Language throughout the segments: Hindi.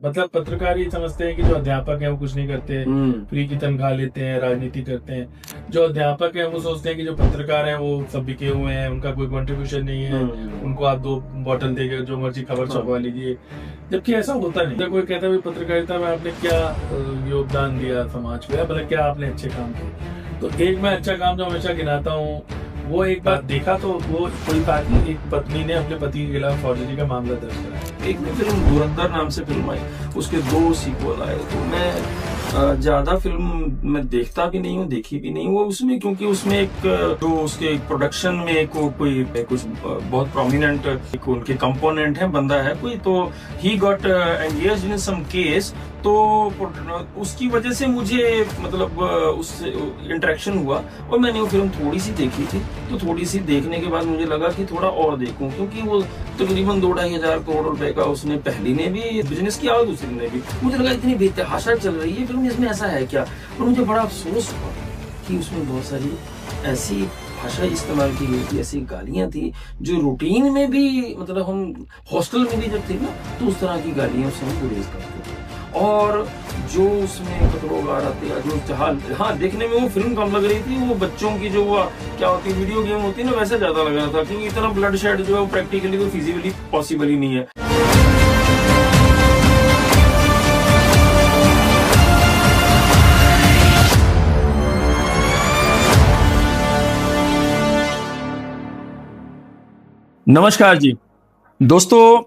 मतलब पत्रकार ये समझते हैं कि जो अध्यापक है वो कुछ नहीं करते, फ्री की तनख्वाह लेते हैं, राजनीति करते हैं। जो अध्यापक है वो सोचते हैं कि जो पत्रकार है वो सब बिके हुए हैं, उनका कोई कंट्रीब्यूशन नहीं है, उनको आप 2 बॉटल देके जो मर्जी खबर छपवा लीजिए, जबकि ऐसा होता नहीं। कोई कहता है पत्रकारिता में आपने क्या योगदान दिया समाज को, मतलब क्या आपने अच्छे काम किए, तो एक मैं अच्छा काम जो हमेशा गिनाता हूँ, वो एक बार देखा तो वो कोई बात नहीं, एक पत्नी ने अपने पति के खिलाफ फौर्जरी का मामला दर्ज कराया। एक फिल्म धुरंधर नाम से फिल्म आई, उसके 2 सीक्वल आए, तो मैं ज्यादा फिल्म मैं देखता भी नहीं हूँ, देखी भी नहीं हूँ उसमें, क्योंकि उसमें एक जो उसके प्रोडक्शन में कोई कुछ बहुत प्रोमिनेंट उनके कंपोनेंट है, बंदा है कोई, तो ही got engaged in some case, तो उसकी वजह से मुझे मतलब उससे इंटरेक्शन हुआ और मैंने वो फिल्म थोड़ी सी देखी थी। तो थोड़ी सी देखने के बाद मुझे लगा कि थोड़ा और देखूं, क्योंकि वो तकरीबन 2-2.5 हजार करोड़ रुपए का उसने पहली ने भी बिजनेस किया और दूसरी ने भी। मुझे लगा इतनी बेतहाशा चल रही है फिल्म, इसमें ऐसा है क्या। और मुझे बड़ा अफसोस हुआ कि उसमें बहुत सारी ऐसी भाषा इस्तेमाल की गई थी, ऐसी गालियां थी जो रूटीन में भी, मतलब हम हॉस्टल में भी जब थे ना, तो उस तरह की गालियां उसमें गुरेज करते थे। और जो उसमें कतरों गा रहे थे, जो हाँ देखने में वो फिल्म कम लग रही थी, वो बच्चों की जो वो क्या होती है वीडियो गेम होती है ना, वैसे ज्यादा लग रहा था, क्योंकि इतना ब्लड शेड जो है वो प्रैक्टिकली तो फिजिकली पॉसिबल ही नहीं है। नमस्कार जी दोस्तों,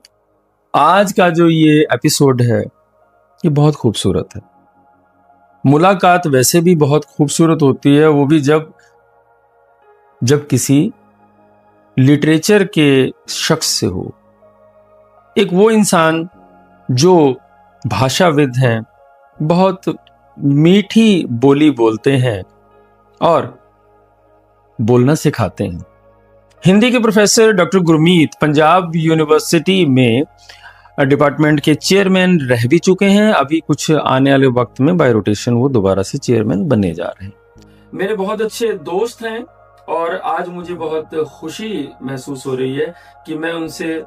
आज का जो ये एपिसोड है ये बहुत खूबसूरत है। मुलाकात वैसे भी बहुत खूबसूरत होती है, वो भी जब किसी लिटरेचर के शख्स से हो। एक वो इंसान जो भाषाविद हैं, बहुत मीठी बोली बोलते हैं और बोलना सिखाते हैं। हिंदी के professor doctor Gurmeet Punjab university में डिपार्टमेंट के चेयरमैन रह भी चुके हैं। अभी कुछ आने वाले वक्त में बाय रोटेशन वो दोबारा से चेयरमैन बनने जा रहे हैं। मेरे बहुत अच्छे दोस्त हैं और आज मुझे बहुत खुशी महसूस हो रही है कि मैं उनसे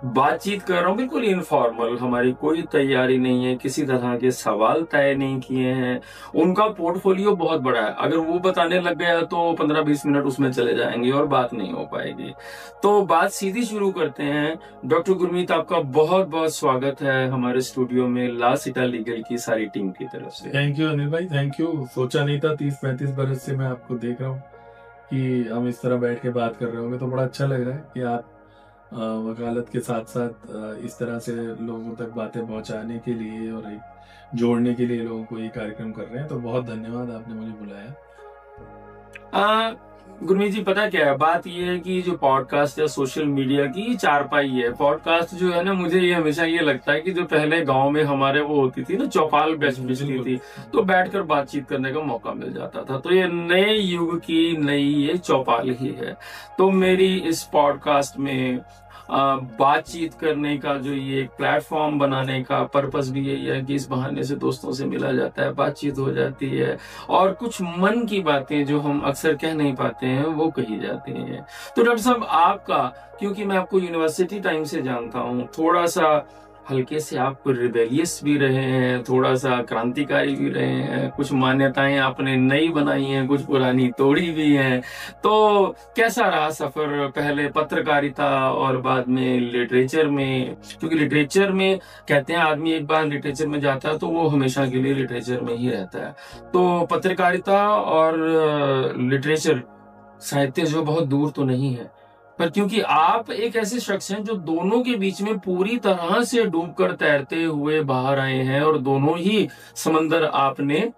बातचीत कर रहा हूँ, बिल्कुल इनफॉर्मल, हमारी कोई तैयारी नहीं है, किसी तरह के सवाल तय नहीं किए हैं। उनका पोर्टफोलियो बहुत बड़ा है, अगर वो बताने लग गया तो 15-20 मिनट उसमें चले जाएंगे और बात नहीं हो पाएगी। तो बात सीधी शुरू करते हैं। डॉक्टर गुरमीत, आपका बहुत बहुत स्वागत है हमारे स्टूडियो में ला सिटा लीगल की सारी टीम की तरफ से। थैंक यू अनिल भाई, थैंक यू। सोचा नहीं था 30-35 बरस से मैं आपको देख रहा हूँ कि हम इस तरह बैठ के बात कर रहे होंगे, तो बड़ा अच्छा लग रहा है कि आप वकालत के साथ साथ इस तरह से लोगों तक बातें पहुंचाने के लिए और एक जोड़ने के लिए लोगों को ये कार्यक्रम कर रहे हैं। तो बहुत धन्यवाद, आपने मुझे बुलाया। गुरमीत जी, पता क्या है बात, ये है कि जो पॉडकास्ट या सोशल मीडिया की चारपाई है, पॉडकास्ट जो है ना, मुझे ये हमेशा ये लगता है कि जो पहले गांव में हमारे वो होती थी ना, चौपाल बिछती थी, तो बैठकर बातचीत करने का मौका मिल जाता था। तो ये नए युग की नई ये चौपाल ही है। तो मेरी इस पॉडकास्ट में बातचीत करने का जो ये प्लेटफॉर्म बनाने का पर्पस भी यही है कि इस बहाने से दोस्तों से मिला जाता है, बातचीत हो जाती है और कुछ मन की बातें जो हम अक्सर कह नहीं पाते हैं वो कही जाती हैं। तो डॉक्टर साहब, आपका, क्योंकि मैं आपको यूनिवर्सिटी टाइम से जानता हूँ, थोड़ा सा हल्के से आप रिबेलियस भी रहे हैं, थोड़ा सा क्रांतिकारी भी रहे हैं, कुछ मान्यताएं आपने नई बनाई हैं, कुछ पुरानी तोड़ी भी हैं। तो कैसा रहा सफर, पहले पत्रकारिता और बाद में लिटरेचर में? क्योंकि लिटरेचर में कहते हैं आदमी एक बार लिटरेचर में जाता है तो वो हमेशा के लिए लिटरेचर में ही रहता है। तो पत्रकारिता और लिटरेचर, साहित्य जो बहुत दूर तो नहीं है, पर क्योंकि आप एक ऐसे शख्स हैं जो दोनों के बीच में पूरी तरह से डूबकर तैरते हुए बाहर आए हैं और दोनों ही समंदर आपने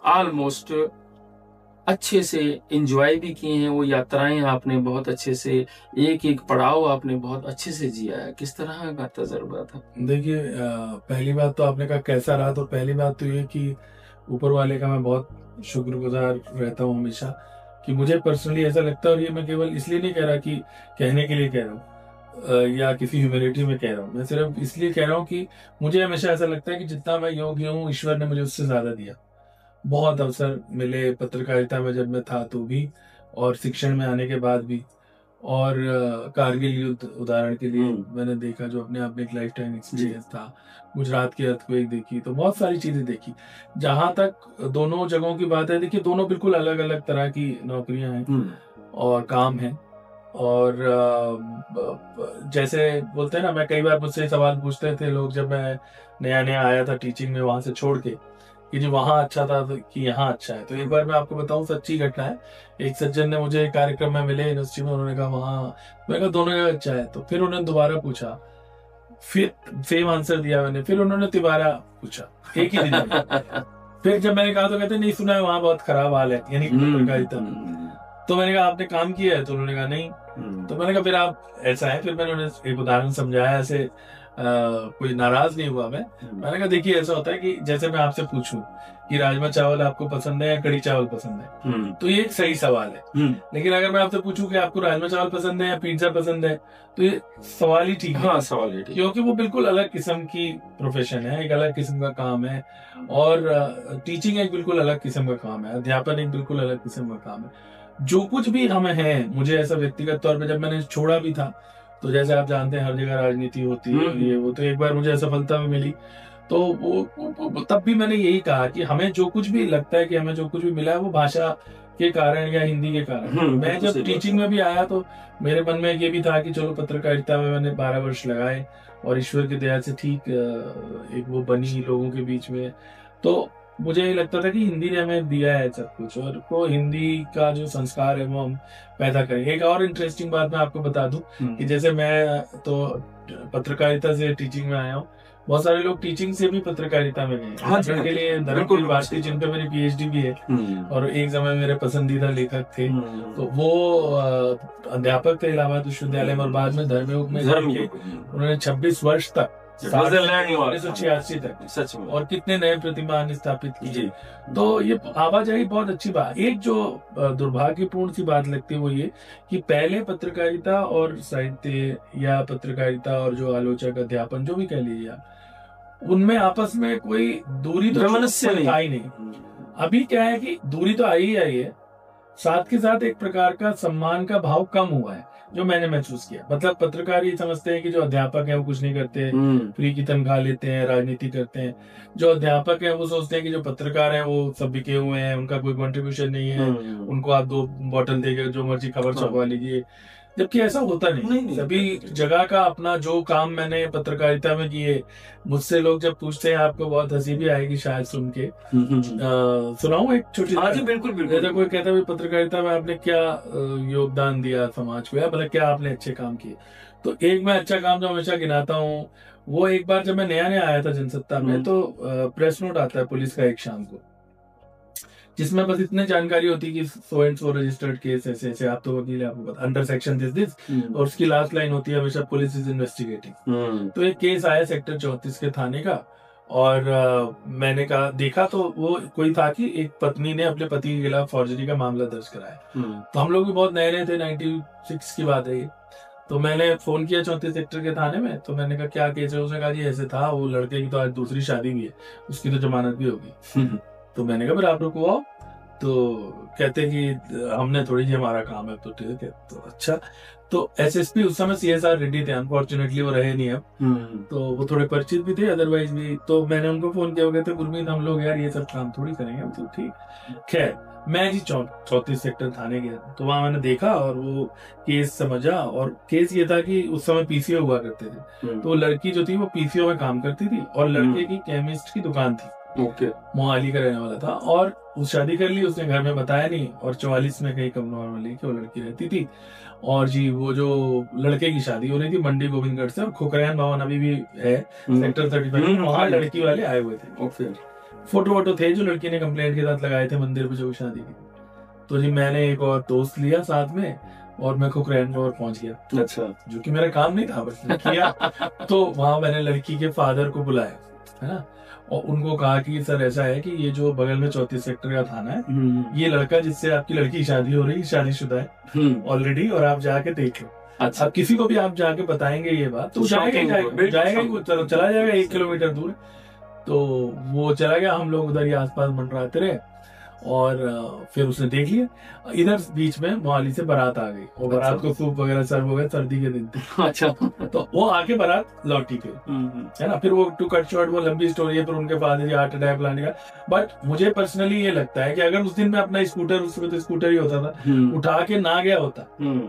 ऑलमोस्ट अच्छे से एंजॉय भी किए हैं, वो यात्राएं आपने बहुत अच्छे से, एक एक पड़ाव आपने बहुत अच्छे से जिया है। किस तरह का तजुर्बा था? देखिए, पहली बात तो आपने कहा कैसा रहा, तो पहली बात तो ये कि ऊपर वाले का मैं बहुत शुक्रगुजार रहता हूँ हमेशा, कि मुझे पर्सनली ऐसा लगता है, और ये मैं केवल इसलिए नहीं कह रहा कि कहने के लिए कह रहा हूँ या किसी ह्यूमिलिटी में कह रहा हूँ, मैं सिर्फ इसलिए कह रहा हूँ कि मुझे हमेशा ऐसा लगता है कि जितना मैं योग्य हूँ ईश्वर ने मुझे उससे ज्यादा दिया। बहुत अवसर मिले पत्रकारिता में जब मैं था तो भी, और शिक्षण में आने के बाद भी, और कारगिल युद्ध उदाहरण के लिए मैंने देखा, जो अपने आप में एक लाइफ टाइम एक्सपीरियंस था। गुजरात की अर्थक्वेक देखी, तो बहुत सारी चीजें देखी। जहां तक दोनों जगहों की बात है, देखिए दोनों बिल्कुल अलग अलग तरह की नौकरियां हैं और काम है। और जैसे बोलते हैं ना, मैं कई बार मुझसे सवाल पूछते थे लोग जब मैं नया नया आया था टीचिंग में वहां से छोड़ के, कि जी वहां अच्छा था तो कि यहाँ अच्छा है। तो एक बार मैं आपको बताऊं, सच्ची घटना है। एक सज्जन ने मुझे कार्यक्रम में मिले यूनिवर्सिटी में, उन्होंने कहा वहां, मैंने कहा दोनों जगह अच्छा है। तो फिर उन्होंने दोबारा पूछा, फिर सेम आंसर दिया मैंने, फिर उन्होंने दोबारा पूछा एक ही दिन में। फिर जब मैंने कहा तो कहते नहीं सुना है वहां बहुत खराब हाल है, यानी पत्रकारिता। तो मैंने कहा आपने काम किया है? तो उन्होंने कहा नहीं। तो मैंने कहा फिर आप ऐसा है, फिर मैंने उन्हें एक उदाहरण समझाया, ऐसे कोई नाराज नहीं हुआ मैंने कहा देखिए ऐसा होता है कि जैसे मैं आपसे पूछूं कि राजमा चावल आपको पसंद है या कड़ी चावल पसंद है, तो ये एक सही सवाल है। लेकिन अगर मैं आपसे पूछूं कि आपको राजमा चावल पसंद है या पिज्जा पसंद है, तो ये सवाल ही ठीक है। हाँ, सवाल ही ठीक, क्योंकि वो बिल्कुल अलग किस्म की प्रोफेशन है, एक अलग किस्म का काम है। और टीचिंग एक बिल्कुल अलग किस्म का काम है, अध्यापन एक बिल्कुल अलग किस्म का काम है। जो कुछ भी हमें है, मुझे ऐसा व्यक्तिगत तौर पे जब मैंने छोड़ा भी था, तो जैसे आप जानते हैं हर जगह राजनीति होती है, ये वो, तो एक बार मुझे असफलता भी मिली। तो वो तब भी मैंने यही कहा कि हमें जो कुछ भी लगता है कि हमें जो कुछ भी मिला है वो भाषा के कारण या हिंदी के कारण। मैं जब टीचिंग में भी आया तो मेरे मन में ये भी था कि चलो पत्रकारिता में मैंने 12 वर्ष लगाए और ईश्वर की दया से ठीक एक वो बनी लोगों के बीच में। तो मुझे ये लगता था कि हिंदी ने हमें दिया है सब कुछ, और वो हिंदी का जो संस्कार है वो हम पैदा करें। एक और इंटरेस्टिंग बात मैं आपको बता दूं कि जैसे मैं तो पत्रकारिता से टीचिंग में आया हूँ, बहुत सारे लोग टीचिंग से भी पत्रकारिता में गए। हाँ, के लिए धर्मपुर भारती, जिन पे मेरी पीएचडी भी है और एक समय मेरे पसंदीदा लेखक थे, तो वो अध्यापक थे इलाहाबाद विश्वविद्यालय में और बाद में धर्मयुग में उन्होंने 26 वर्ष तक 1986 तक सच में और कितने नए प्रतिमान स्थापित किए। तो ये आवाजाही बहुत अच्छी बात। एक जो दुर्भाग्यपूर्ण सी बात लगती है वो ये कि पहले पत्रकारिता और साहित्य या पत्रकारिता और जो आलोचक अध्यापन जो भी कह लीजिए आप, उनमें आपस में कोई दूरी तो आई नहीं। अभी क्या है कि दूरी तो आई है, साथ के साथ एक प्रकार का सम्मान का भाव कम हुआ है, जो मैंने महसूस किया। मतलब पत्रकार ये समझते हैं कि जो अध्यापक है वो कुछ नहीं करते, फ्री की तनख्वाह लेते हैं, राजनीति करते हैं। जो अध्यापक है वो सोचते हैं कि जो पत्रकार है वो सब बिके हुए हैं, उनका कोई कंट्रीब्यूशन नहीं है, उनको आप 2 बॉटल देकर जो मर्जी खबर छपवा लीजिए। जबकि ऐसा होता नहीं। सभी जगह का अपना जो काम मैंने पत्रकारिता में किए, मुझसे लोग जब पूछते हैं, आपको बहुत हंसी भी आएगी शायद सुन के, सुनाऊं एक छोटी? हाँ जी, बिल्कुल बिल्कुल। जैसे कोई कहता है पत्रकारिता में आपने क्या योगदान दिया समाज को, या मतलब क्या आपने अच्छे काम किए, तो एक मैं अच्छा काम जो हमेशा गिनाता हूँ, वो एक बार जब मैं नया नया आया था जनसत्ता में, तो प्रेस नोट आता है पुलिस का एक शाम को, जिसमें बस इतनी जानकारी होती है कि so and so registered case ऐसे ऐसे, आप तो वकील है आपको पता, अंडर सेक्शन दिस, और उसकी लास्ट लाइन होती है हमेशा पुलिस इज इन्वेस्टिगेटिंग। तो एक केस आया सेक्टर 34 के थाने का, और मैंने कहा देखा तो वो कोई था कि एक पत्नी ने अपने पति के खिलाफ फॉर्जरी का मामला दर्ज कराया। तो हम लोग भी बहुत नए नए थे, 96 की बात है ये। तो मैंने फोन किया 34 सेक्टर के थाने में, तो मैंने कहा क्या केस है? उसने कहा जी ऐसे था, वो लड़के की तो आज दूसरी शादी भी है, उसकी तो जमानत भी होगी। तो मैंने कहा फिर आप रुको आओ। तो कहते कि हमने थोड़ी जी, हमारा काम है। तो ठीक है, तो अच्छा। तो एसएसपी उस समय सीएसआर रेड्डी थे, अनफॉर्चुनेटली वो रहे नहीं अब। तो वो थोड़े परिचित भी थे अदरवाइज भी। तो मैंने उनको फोन किया, वो कहते गुरमीत हम लोग यार ये सब काम थोड़ी करेंगे। तो ठीक, खैर मैं जी 34 सेक्टर थाने गया, तो वहां मैंने देखा और वो केस समझा। और केस ये था कि उस समय पीसीओ हुआ करते थे, तो लड़की जो थी वो पीसीओ में काम करती थी और लड़के की केमिस्ट की दुकान थी। मोहाली का रहने वाला था, और उस शादी कर ली उसने, घर में बताया नहीं, और 44 में कहीं कम नॉर्मली कि वो लड़की रहती थी। और जी वो जो लड़के की शादी हो रही थी मंडी गोविंदगढ़ से, और खुकरैन भवन अभी भी है सेक्टर 35, वहां लड़की वाले आए हुए थे। फोटो वोटो थे जो लड़की ने कंप्लेंट के साथ लगाए थे मंदिर पे जो शादी की। तो जी मैंने एक और दोस्त लिया साथ में, और मैं खुकरैन भवन पहुंच गया। अच्छा, जो कि मेरा काम नहीं था, बस किया। तो वहां मैंने लड़की के फादर को बुलाया, है ना, और उनको कहा कि सर ऐसा है कि ये जो बगल में 34 सेक्टर का थाना है, ये लड़का जिससे आपकी लड़की की शादी हो रही है शादीशुदा है ऑलरेडी, और आप जाके देख लो। अच्छा, अब किसी को भी आप जाके बताएंगे ये बात तो जाएगा ही, चला जाएगा 1 किलोमीटर दूर। तो वो चला गया, हम लोग उधर ही आसपास मंडराते रहे। और फिर उसने देख लिया। इधर बीच में मोहाली से बारात आ गई और बारात को सूप वगैरह सर्व हो गया, सर्दी के दिन थे। अच्छा। तो वो आके बारात लौटी फिर, है ना। फिर वो टू कट शॉर्ट, वो लंबी स्टोरी है, फिर उनके फादर जी हार्ट अटैक लाने का। बट मुझे पर्सनली ये लगता है कि अगर उस दिन में अपना स्कूटर, उसमें तो स्कूटर ही होता था, उठा के ना गया होता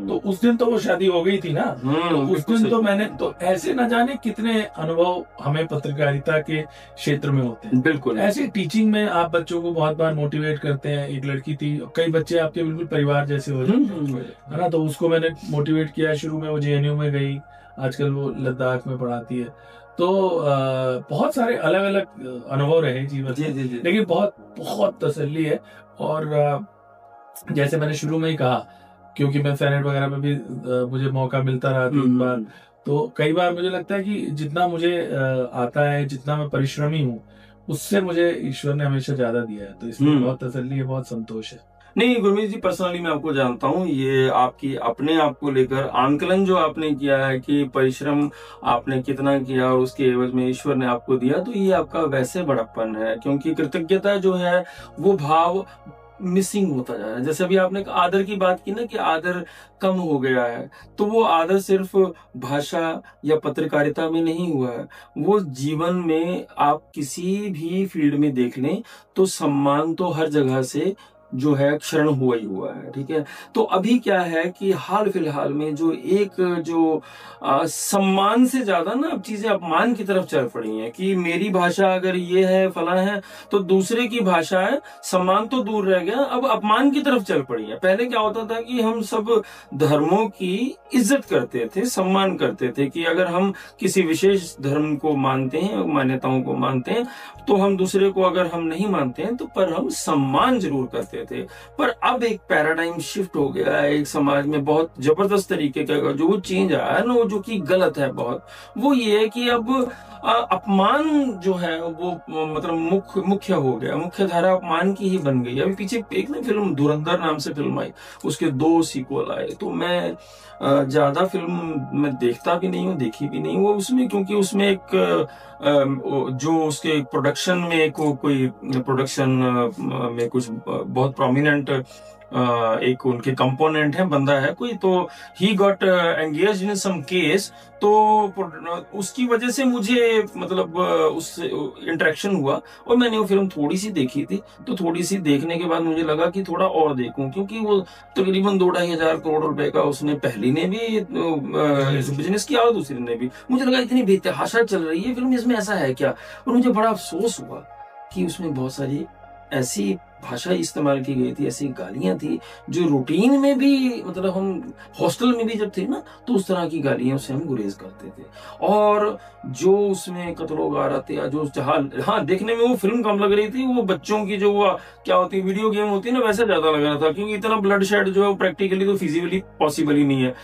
तो उस दिन तो वो शादी हो गई थी ना। तो उस दिन तो मैंने तो ऐसे न जाने कितने अनुभव हमें पत्रकारिता के क्षेत्र में होते हैं। बिल्कुल ऐसे टीचिंग में आप बच्चों को बहुत बार मोटिवेट करते हैं। एक लड़की थी, कई बच्चे आपके बिल्कुल परिवार जैसे हो जाते हैं, है ना। तो उसको मैंने मोटिवेट किया। शुरू में वो JNU में गई, आजकल वो लद्दाख में पढ़ाती है। तो बहुत सारे अलग अलग अनुभव रहे जीवन में, लेकिन बहुत बहुत तसल्ली है। और जैसे मैंने शुरू में ही कहा, क्योंकि मैं सेनेट वगैरह में भी मुझे मौका मिलता रहा 3 बार, तो कई बार मुझे लगता है कि जितना मुझे आता है, जितना मैं परिश्रमी हूँ, उससे मुझे ईश्वर ने हमेशा ज्यादा दिया है। तो इसमें बहुत तसल्ली है, बहुत संतोष है। नहीं गुरमीत जी, पर्सनली मैं आपको जानता हूँ, ये आपकी अपने आप को लेकर आंकलन जो आपने किया है कि परिश्रम आपने कितना किया और उसके एवज में ईश्वर ने आपको दिया, तो ये आपका वैसे बड़प्पन है। क्योंकि कृतज्ञता जो है वो भाव मिसिंग होता जा रहा है। जैसे अभी आपने आदर की बात की ना कि आदर कम हो गया है, तो वो आदर सिर्फ भाषा या पत्रकारिता में नहीं हुआ है, वो जीवन में आप किसी भी फील्ड में देख लें तो सम्मान तो हर जगह से जो है क्षरण हुआ ही हुआ है। ठीक है, तो अभी क्या है कि हाल फिलहाल में जो एक जो सम्मान से ज्यादा ना अब चीजें अपमान की तरफ चल पड़ी हैं कि मेरी भाषा अगर ये है फला है तो दूसरे की भाषा है, सम्मान तो दूर रह गया, अब अपमान की तरफ चल पड़ी है। पहले क्या होता था कि हम सब धर्मों की इज्जत करते थे, सम्मान करते थे कि अगर हम किसी विशेष धर्म को मानते हैं, मान्यताओं को मानते हैं, तो हम दूसरे को अगर हम नहीं मानते हैं तो पर हम सम्मान जरूर करते थे। पर अब एक पैराडाइम शिफ्ट हो गया है एक समाज में, बहुत जबरदस्त तरीके का जो चेंज आया है ना, वो जो कि गलत है बहुत, वो ये है कि अब अपमान जो है वो मतलब मुख्य हो गया, मुख्य धारा अपमान की ही बन गई। अभी पीछे एक ना फिल्म धुरंधर नाम से फिल्म आई, उसके 2 सीक्वल आए, तो मैं ज्यादा फिल्म मैं देखता भी नहीं हूँ, देखी भी नहीं हूँ उसमें, क्योंकि उसमें एक जो उसके प्रोडक्शन में कोई प्रोडक्शन में कुछ बहुत प्रोमिनेंट एक उनके कंपोनेंट है, बंदा है कोई, तो ही got engage in some case, तो उसकी वजह से मुझे मतलब उससे इंटरेक्शन हुआ और मैंने वो फिल्म थोड़ी सी देखी थी। तो थोड़ी सी देखने के बाद मुझे लगा कि थोड़ा और देखूं, क्योंकि वो तकरीबन 2-2.5 हजार करोड़ रुपए का उसने पहली ने भी बिजनेस किया और दूसरी ने भी। मुझे लगा इतनी बेतहाशा चल रही है फिल्म, इसमें ऐसा है क्या? और मुझे बड़ा अफसोस हुआ कि उसमें बहुत सारी ऐसी भाषा इस्तेमाल की गई थी, ऐसी गालियां थी जो रूटीन में भी, मतलब हम हॉस्टल में भी जब थे ना तो उस तरह की गालियां से हम गुरेज करते थे। और जो उसमें कत्लो गारत या जो हाँ देखने में वो फिल्म कम लग रही थी, वो बच्चों की जो वो क्या होती है वीडियो गेम होती है ना, वैसे ज्यादा लग रहा था, क्योंकि इतना ब्लड शेड जो है प्रैक्टिकली तो फिजिकली पॉसिबल ही नहीं है।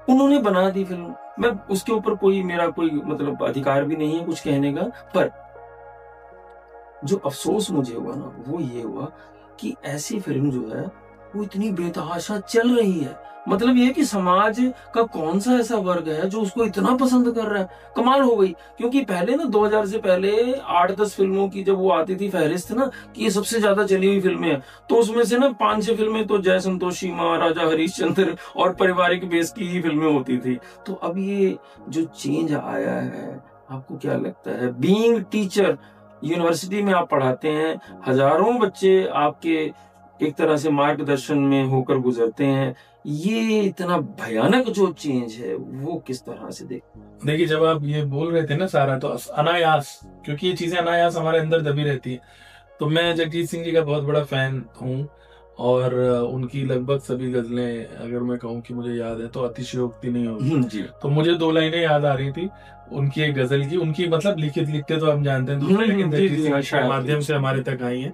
उन्होंने बना दी फिल्म, मैं उसके ऊपर मेरा कोई मतलब अधिकार भी नहीं है कुछ कहने का, पर जो अफसोस मुझे हुआ ना वो ये हुआ कि ऐसी फिल्म जो है वो इतनी बेतहाशा चल रही है। मतलब ये कि समाज का कौन सा ऐसा वर्ग है जो उसको इतना पसंद कर रहा है, कमाल हो गई। क्योंकि पहले ना 2000 से पहले 8-10 फिल्मों की जब वो आती थी फहरिस्त ना कि ये सबसे ज्यादा चली हुई फिल्में हैं, तो उसमें से ना 5-6 फिल्में तो जय संतोषी माँ, राजा हरिश्चंद्र और पारिवारिक बेस की ही फिल्में होती थी। तो अब ये जो चेंज आया है, आपको क्या लगता है? बीइंग टीचर, यूनिवर्सिटी में आप पढ़ाते हैं, हजारों बच्चे आपके एक तरह से मार्गदर्शन में होकर गुजरते हैं, ये इतना भयानक जो चेंज है वो किस तरह से देखिए, जब आप ये बोल रहे थे ना सारा, तो अनायास, क्योंकि ये चीजें अनायास हमारे अंदर दबी रहती है। तो मैं जगजीत सिंह जी का बहुत बड़ा फैन हूँ और उनकी लगभग सभी गजलें अगर मैं कहूँ कि मुझे याद है तो अतिशयोक्ति नहीं होगी। तो मुझे 2 लाइनें याद आ रही थी उनकी एक गजल की, उनकी मतलब लिखते तो हम जानते हैं दूसरे, लेकिन जगजीत सिंह के माध्यम से हमारे तक आई है।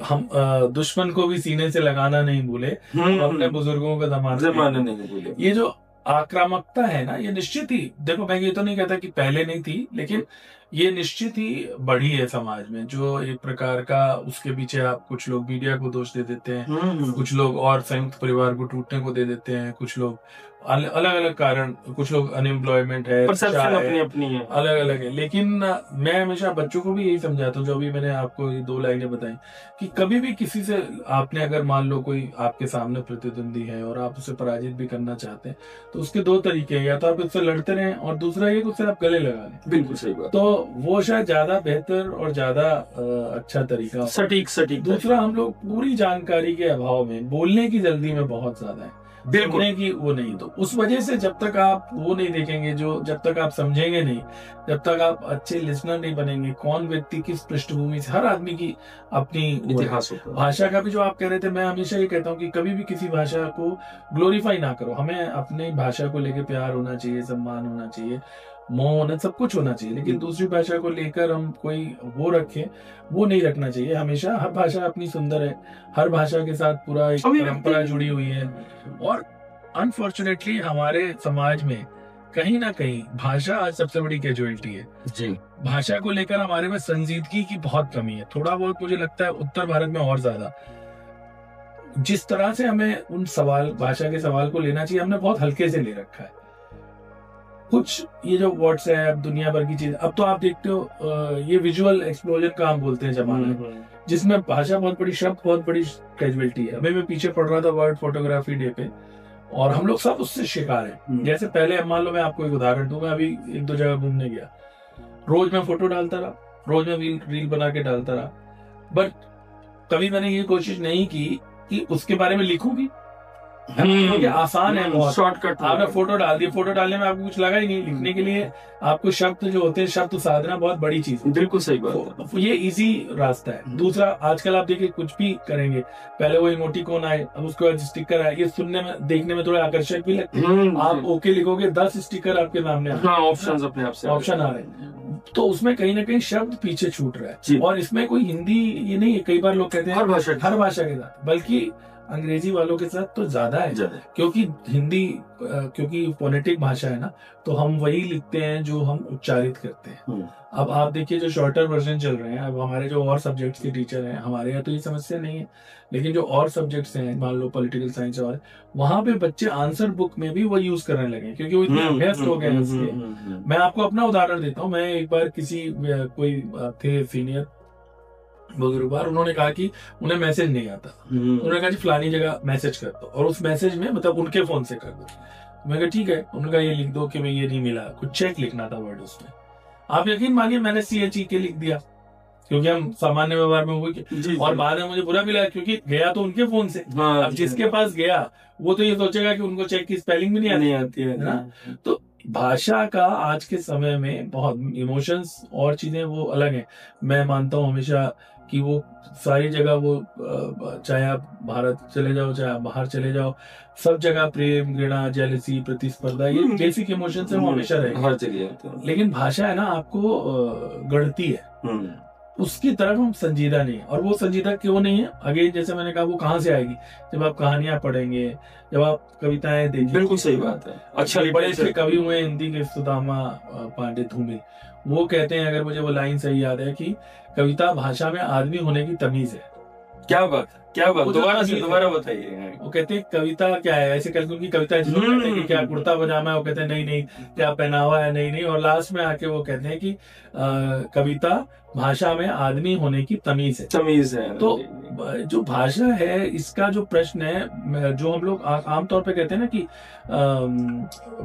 हम दुश्मन को भी सीने से लगाना नहीं भूले, अपने बुजुर्गों का जमाना नहीं भूले। ये जो आक्रामकता है ना, ये निश्चित ही, देखो मैं ये तो नहीं कहता कि पहले नहीं थी, लेकिन ये निश्चित ही बढ़ी है समाज में। जो एक प्रकार का, उसके पीछे आप कुछ लोग मीडिया को दोष दे देते हैं, कुछ लोग और संयुक्त परिवार को टूटने को दे देते हैं, कुछ लोग अलग अलग कारण, कुछ लोग अनएम्प्लॉयमेंट है, परसेप्शन अपनी अपनी है, अलग अलग है। लेकिन मैं हमेशा बच्चों को भी यही समझाता हूँ, जो अभी मैंने आपको ये 2 लाइनें बताई, कि कभी भी किसी से आपने अगर मान लो कोई आपके सामने प्रतिद्वंदी है और आप उसे पराजित भी करना चाहते हैं, तो उसके 2 तरीके हैं, या तो आप उससे लड़ते रहें और दूसरा ये कि उससे आप गले लगा लें। बिल्कुल सही बात। तो वो शायद ज्यादा बेहतर और ज्यादा अच्छा तरीका, सटीक दूसरा हम लोग पूरी जानकारी के अभाव में, बोलने की जल्दी में बहुत ज्यादा है, सुनने की वो नहीं। तो उस वजह से जब तक आप वो नहीं देखेंगे, जब तक आप समझेंगे नहीं, जब तक आप अच्छे लिसनर नहीं बनेंगे, कौन व्यक्ति किस पृष्ठभूमि से, हर आदमी की अपनी इतिहास होता है। भाषा का भी जो आप कह रहे थे, मैं हमेशा ये कहता हूँ कि कभी भी किसी भाषा को ग्लोरीफाई ना करो। हमें अपनी भाषा को लेकर प्यार होना चाहिए, सम्मान होना चाहिए, मोह होना, सब कुछ होना चाहिए, लेकिन दूसरी भाषा को लेकर हम कोई वो रखें, वो नहीं रखना चाहिए। हमेशा हर भाषा अपनी सुंदर है, हर भाषा के साथ पूरा एक परंपरा जुड़ी हुई है। और अनफॉर्चुनेटली हमारे समाज में कहीं ना कहीं भाषा आज सबसे बड़ी कैजुअलिटी है जी। भाषा को लेकर हमारे में संजीदगी की बहुत कमी है। थोड़ा बहुत मुझे लगता है उत्तर भारत में और ज्यादा, जिस तरह से हमें उन भाषा के सवाल को लेना चाहिए, हमने बहुत हल्के से ले रखा है। कुछ ये जो व्हाट्सएप, दुनिया भर की चीज, अब तो आप देखते हो ये विजुअल एक्सप्लोजन का हम बोलते हैं जमाना, जिसमें भाषा बहुत बड़ी, शब्द बहुत बड़ी कैजुअलिटी है। अभी मैं पीछे पढ़ रहा था वर्ल्ड फोटोग्राफी डे पे, और हम लोग सब उससे शिकार हैं। जैसे पहले मान लो, मैं आपको एक उदाहरण दूंगा, अभी 1-2 जगह घूमने गया, रोज मैं फोटो डालता रहा, रोज मैं रील बना के डालता रहा, बट कभी मैंने ये कोशिश नहीं की कि उसके बारे में लिखूं भी। क्योंकि आसान है बहुत, शॉर्टकट, आपने फोटो डाल दी, फोटो डालने में आपको कुछ लगा ही नहीं, लिखने के लिए आपको शब्द जो होते हैं, शब्द साधना बहुत बड़ी चीज है। बिल्कुल सही बात है। ये इजी रास्ता है। दूसरा, आजकल आप देखिए कुछ भी करेंगे, पहले वो इमोटिकॉन आए, अब उसके बाद स्टिकर आए, ये सुनने में, देखने में थोड़े आकर्षक भी लगते हैं। आप ओके लिखोगे, 10 स्टिकर आपके सामने ऑप्शन अपने आप से ऑप्शन आ रहे हैं, तो उसमें कहीं ना कहीं शब्द पीछे छूट रहा है। और इसमें कोई हिंदी ये नहीं है, कई बार लोग कहते हैं हर भाषा के साथ, बल्कि अंग्रेजी वालों के साथ तो ज्यादा है, क्योंकि हिंदी क्योंकि फोनेटिक भाषा है ना, तो हम वही लिखते हैं जो हम उच्चारित करते हैं। अब आप देखिए जो शॉर्टर वर्जन चल रहे हैं, अब हमारे जो और सब्जेक्ट्स के टीचर हैं, हमारे यहाँ तो ये समस्या नहीं है, लेकिन जो और सब्जेक्ट्स हैं, मान लो पॉलिटिकल साइंस और, वहां पे बच्चे आंसर बुक में भी वो यूज करने लगे, क्योंकि वो इतने अभ्यस्त हो गए हैं। मैं आपको अपना उदाहरण देता हूँ। मैं एक बार कोई थे सीनियर बुजुर्ग, उन्होंने कहा कि उन्हें मैसेज नहीं आता, उन्होंने कहा जी फलानी जगह मैसेज कर दो, और उस मैसेज में मतलब उनके फोन से कर दो। मैं कहा ठीक है, उन्होंने कहा ये लिख दो कि मैं ये नहीं मिला, कुछ चेक लिखना था वर्ड उसमें। आप यकीन मानिए मैंने CHEK लिख दिया, क्योंकि हम सामान्य व्यवहार में हुए, और बाद में मुझे बुरा भी लगा, क्योंकि गया तो उनके फोन से। अब जिसके पास गया वो तो ये सोचेगा कि उनको चेक की स्पेलिंग भी नहीं आती है ना। तो भाषा का आज के समय में बहुत इमोशंस और चीजें वो अलग हैं। मैं मानता हूँ हमेशा कि वो सारी जगह, वो चाहे आप भारत चले जाओ, चाहे आप बाहर चले जाओ, सब जगह प्रेम, घृणा, जेलसी, प्रतिस्पर्धा, ये बेसिक इमोशंस है, वो हमेशा रहेंगे हर जगह। लेकिन भाषा है ना, आपको गढ़ती है, उसकी तरफ हम संजीदा नहीं है। और वो संजीदा क्यों नहीं है, अगेन जैसे मैंने कहा, वो कहाँ से आएगी? जब आप कहानियां पढ़ेंगे, जब आप कविताएं देखेंगे। बिल्कुल सही बात है। अच्छा, बड़े से कवि हुए हिंदी के सुदामा पांडे धूमे, वो कहते हैं, अगर मुझे वो लाइन सही याद है, कि कविता भाषा में आदमी होने की तमीज है। क्या बात, दोबारा बताइए। वो कहते हैं कविता क्या है, ऐसे करके उनकी कविता कि क्या कुर्ता पजामा है, वो कहते हैं नहीं, क्या पहनावा है, नहीं, और लास्ट में आके वो कहते हैं कि कविता भाषा में आदमी होने की तमीज है। तो जो भाषा है, इसका जो प्रश्न है, जो हम लोग आमतौर पे कहते हैं ना कि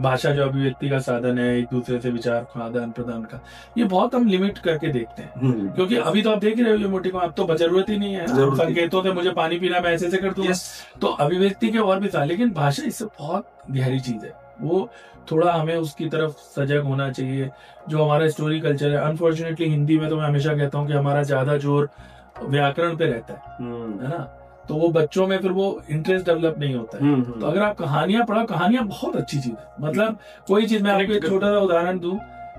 भाषा जो अभिव्यक्ति का साधन है, एक दूसरे से विचार आदान प्रदान का, ये बहुत हम लिमिट करके देखते हैं। क्योंकि अभी तो आप देख ही रहे हो इमोटिकॉन, अब तो जरूरत ही नहीं है, संकेतों से मुझे पानी पीना, मैं ऐसे कर दूंगा। तो अभिव्यक्ति के और भी था, लेकिन भाषा इससे बहुत गहरी चीज है। वो थोड़ा हमें उसकी तरफ सजग होना चाहिए। जो हमारा स्टोरी कल्चर है, अनफॉर्चुनेटली हिंदी में तो मैं हमेशा कहता हूँ कि हमारा ज्यादा जोर व्याकरण पे रहता है ना, तो वो बच्चों में फिर वो इंटरेस्ट डेवलप नहीं होता है। तो अगर आप कहानियां पढ़ो, कहानियां बहुत अच्छी चीज है। मतलब कोई चीज, मैं आपको एक छोटा सा उदाहरण दूं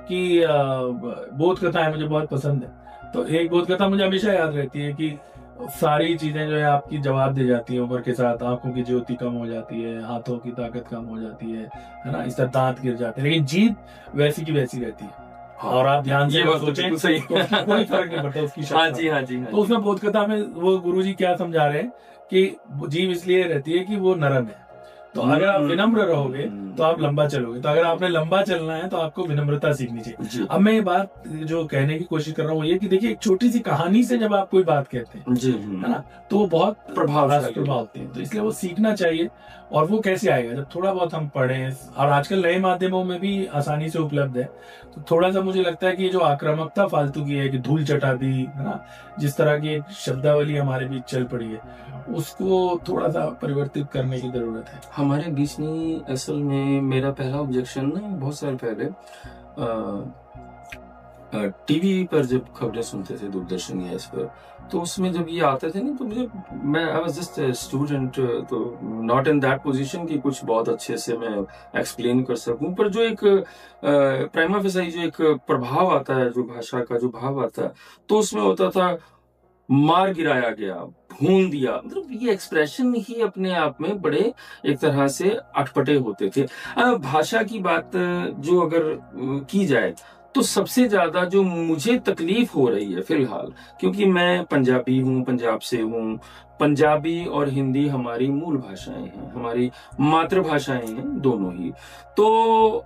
कि बोध कथाएं मुझे बहुत पसंद है। तो एक बोध कथा मुझे हमेशा याद रहती है कि सारी चीजें जो है आपकी जवाब दे जाती है उम्र के साथ। आंखों की ज्योति कम हो जाती है, हाथों की ताकत कम हो जाती है ना, इस तरह दांत गिर जाते हैं, लेकिन जीत वैसी की वैसी रहती है। और आप ध्यान से सोचें, तो कोई फर्क नहीं पड़ता उसकी शक्ति। तो उसमें बोध कथा में वो गुरुजी क्या समझा रहे हैं कि जीव इसलिए रहती है कि वो नरम है, तो अगर आप विनम्र रहोगे तो आप लंबा चलोगे। तो अगर आपने लंबा चलना है तो आपको विनम्रता सीखनी चाहिए। अब मैं ये बात जो कहने की कोशिश कर रहा हूँ ये कि देखिए, एक छोटी सी कहानी से जब आप कोई बात कहते हैं है ना, तो वो बहुत प्रभाव होती है। तो इसलिए वो सीखना चाहिए। और वो कैसे आएगा, जब थोड़ा बहुत हम पढ़ें, और आजकल नए माध्यमों में भी आसानी से उपलब्ध है। तो थोड़ा सा मुझे लगता है कि जो आक्रामकता फालतू की है कि धूल चटा दी है ना, जिस तरह की एक शब्दावली हमारे बीच चल पड़ी है, उसको थोड़ा सा परिवर्तित करने की जरूरत है हमारे बीच में। असल में मेरा पहला ऑब्जेक्शन ना बहुत साल पहले टीवी पर जब खबरें सुनते थे, दूरदर्शन या इस पर, तो उसमें जब ये आते थे ना, तो मैं आई वाज जस्ट स्टूडेंट, तो नॉट इन दैट पोजीशन कि कुछ बहुत अच्छे से मैं एक्सप्लेन कर सकूं, पर जो एक प्राइमा फेसाई जो एक प्रभाव आता है, जो भाषा का जो भाव आता है, तो उसमें होता था मार गिराया गया, भून दिया। मतलब ये एक्सप्रेशन ही अपने आप में बड़े एक तरह से अटपटे होते थे। भाषा की बात जो अगर की जाए तो सबसे ज्यादा जो मुझे तकलीफ हो रही है फिलहाल, क्योंकि मैं पंजाबी हूँ, पंजाब से हूँ, पंजाबी और हिंदी हमारी मूल भाषाएं हैं, हमारी मातृभाषाएं हैं दोनों ही। तो